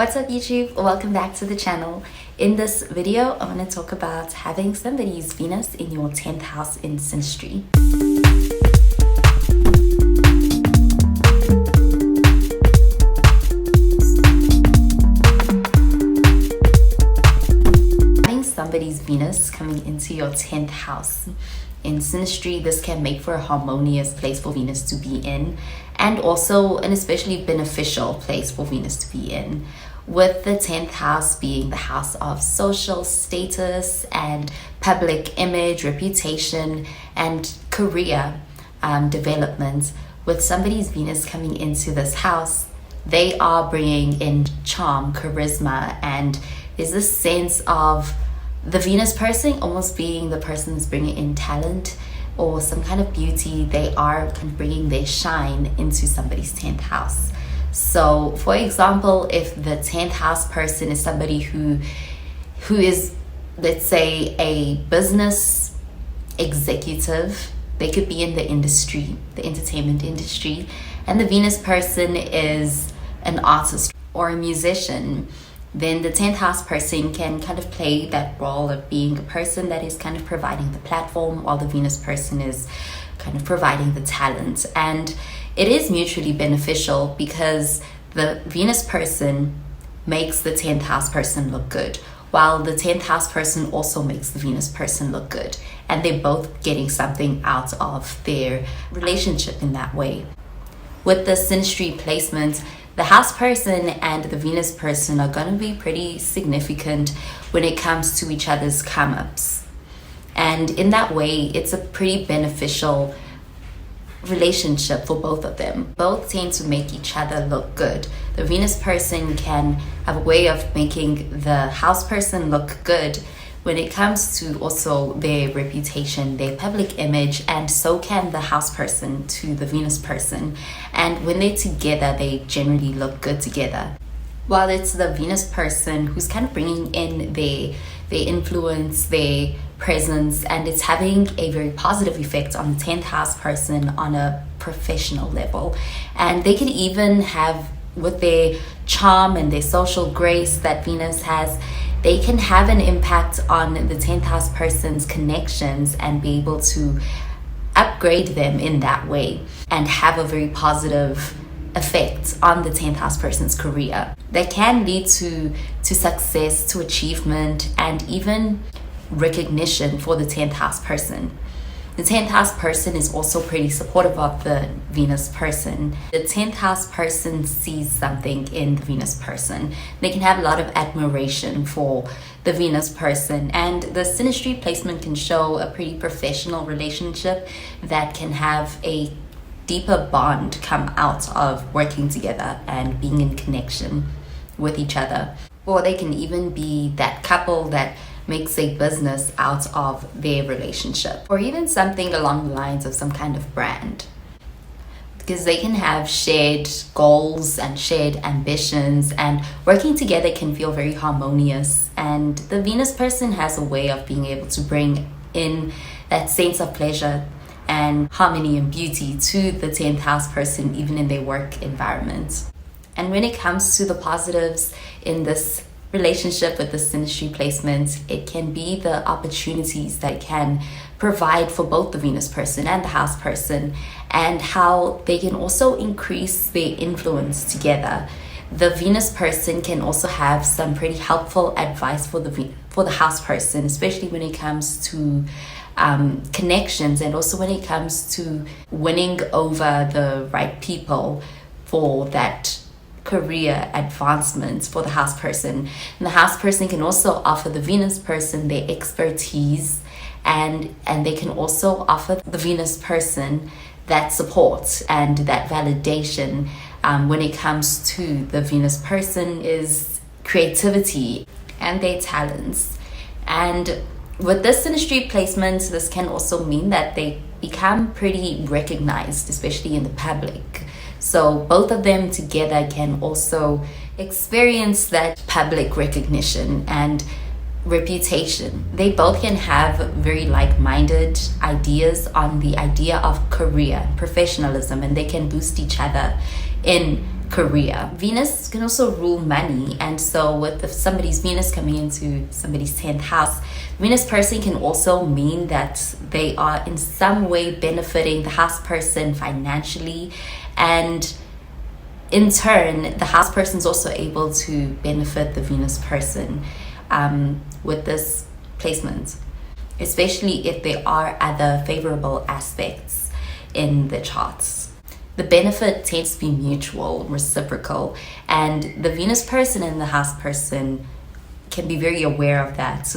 What's up YouTube? Welcome back to the channel. In this video, I want to talk about having somebody's Venus in your 10th house in SYNASTRY. Having somebody's Venus coming into your 10th house in SYNASTRY, this can make for a harmonious place for Venus to be in, and also an especially beneficial place for Venus to be in, with the 10th house being the house of social status and public image, reputation, and career development. With somebody's Venus coming into this house, they are bringing in charm, charisma, and there's this sense of the Venus person almost being the person that's bringing in talent or some kind of beauty. They are kind of bringing their shine into somebody's 10th house. So for example, if the 10th house person is somebody who is, let's say, a business executive, they could be in the industry, the entertainment industry, and the Venus person is an artist or a musician, then the 10th house person can kind of play that role of being a person that is kind of providing the platform, while the Venus person is kind of providing the talent. And it is mutually beneficial because the Venus person makes the 10th house person look good, while the 10th house person also makes the Venus person look good. And they're both getting something out of their relationship in that way. With the SYNASTRY placement, the house person and the Venus person are going to be pretty significant when it comes to each other's come-ups. And in that way, it's a pretty beneficial relationship for both of them. Both tend to make each other look good. The Venus person can have a way of making the house person look good when it comes to also their reputation, their public image, and so can the house person to the Venus person. And when they're together, they generally look good together. While it's the Venus person who's kind of bringing in their influence, their presence, and it's having a very positive effect on the 10th house person on a professional level. And they can even have, with their charm and their social grace that Venus has, they can have an impact on the 10th house person's connections and be able to upgrade them in that way and have a very positive effect on the 10th house person's career. That can lead to success, to achievement, and even recognition for the 10th house person. The 10th house person is also pretty supportive of the Venus person. The 10th house person sees something in the Venus person. They can have a lot of admiration for the Venus person, and the SYNASTRY placement can show a pretty professional relationship that can have a deeper bond come out of working together and being in connection with each other. Or they can even be that couple that makes a business out of their relationship, or even something along the lines of some kind of brand, because they can have shared goals and shared ambitions, and working together can feel very harmonious. And the Venus person has a way of being able to bring in that sense of pleasure and harmony and beauty to the 10th house person, even in their work environment. And when it comes to the positives in this relationship with the SYNASTRY placement, it can be the opportunities that it can provide for both the Venus person and the house person, and how they can also increase their influence together. The Venus person can also have some pretty helpful advice for the house person, especially when it comes to connections, and also when it comes to winning over the right people for that career advancements for the house person. And the house person can also offer the Venus person their expertise, and they can also offer the Venus person that support and that validation. When it comes to the Venus person is creativity and their talents. And with this SYNASTRY placement, this can also mean that they become pretty recognized, especially in the public. So both of them together can also experience that public recognition and reputation. They both can have very like-minded ideas on the idea of career, professionalism, and they can boost each other in career. Venus can also rule money, and so with somebody's Venus coming into somebody's 10th house, Venus person can also mean that they are in some way benefiting the house person financially, and in turn the house person is also able to benefit the Venus person with this placement, especially if there are other favorable aspects in the charts. The benefit tends to be mutual, reciprocal, and the Venus person and the house person can be very aware of that,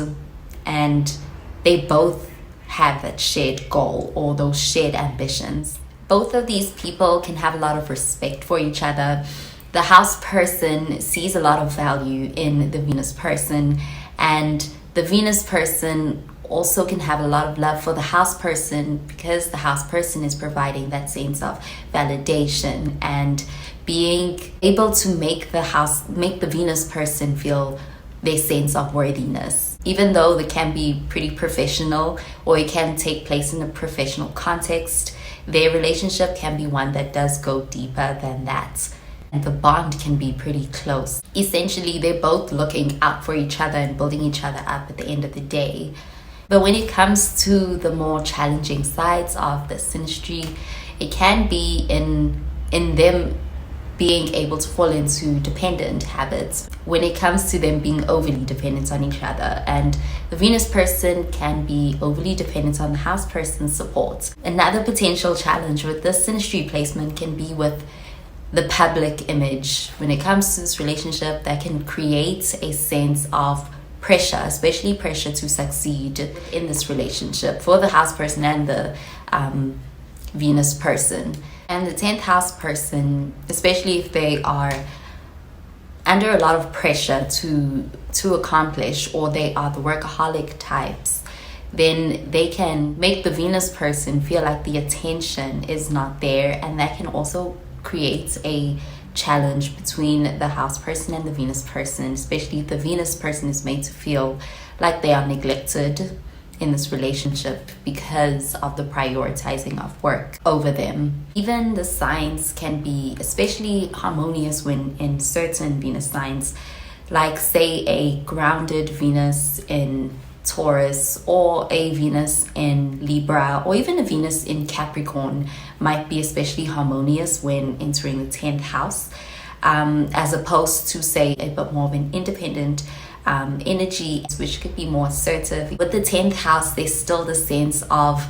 and they both have that shared goal or those shared ambitions. Both of these people can have a lot of respect for each other. The house person sees a lot of value in the Venus person, and the Venus person also can have a lot of love for the house person, because the house person is providing that sense of validation and being able to make the Venus person feel their sense of worthiness. Even though they can be pretty professional, or it can take place in a professional context, their relationship can be one that does go deeper than that, and the bond can be pretty close. Essentially, they're both looking out for each other and building each other up at the end of the day. But when it comes to the more challenging sides of the synastry, it can be in them being able to fall into dependent habits when it comes to them being overly dependent on each other, and the Venus person can be overly dependent on the house person's support. Another potential challenge with this synastry placement can be with the public image. When it comes to this relationship, that can create a sense of pressure, especially pressure to succeed in this relationship for the house person and the Venus person. And the 10th house person, especially if they are under a lot of pressure to accomplish, or they are the workaholic types, then they can make the Venus person feel like the attention is not there, and that can also create a challenge between the house person and the Venus person, especially if the Venus person is made to feel like they are neglected in this relationship because of the prioritizing of work over them. Even the signs can be especially harmonious when in certain Venus signs, like say a grounded Venus in Taurus, or a Venus in Libra, or even a Venus in Capricorn might be especially harmonious when entering the 10th house, as opposed to say a bit more of an independent energy, which could be more assertive. With the 10th house, there's still the sense of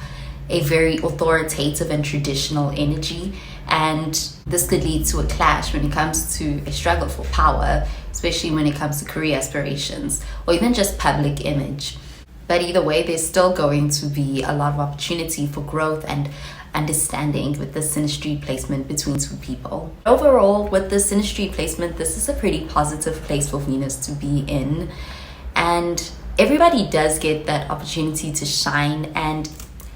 a very authoritative and traditional energy, and this could lead to a clash when it comes to a struggle for power, especially when it comes to career aspirations or even just public image. But either way, there's still going to be a lot of opportunity for growth and understanding with the synastry placement between two people. Overall, with the synastry placement, this is a pretty positive place for Venus to be in, and everybody does get that opportunity to shine, and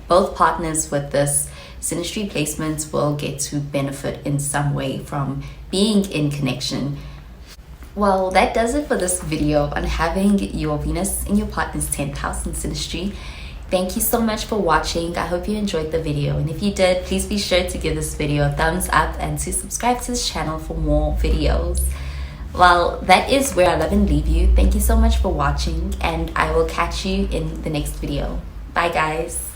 both partners with this synastry placement will get to benefit in some way from being in connection. Well, that does it for this video on having your Venus in your partner's 10th house in synastry. Thank you so much for watching. I hope you enjoyed the video, and if you did, please be sure to give this video a thumbs up and to subscribe to this channel for more videos. Well, that is where I love and leave you. Thank you so much for watching, and I will catch you in the next video. Bye guys.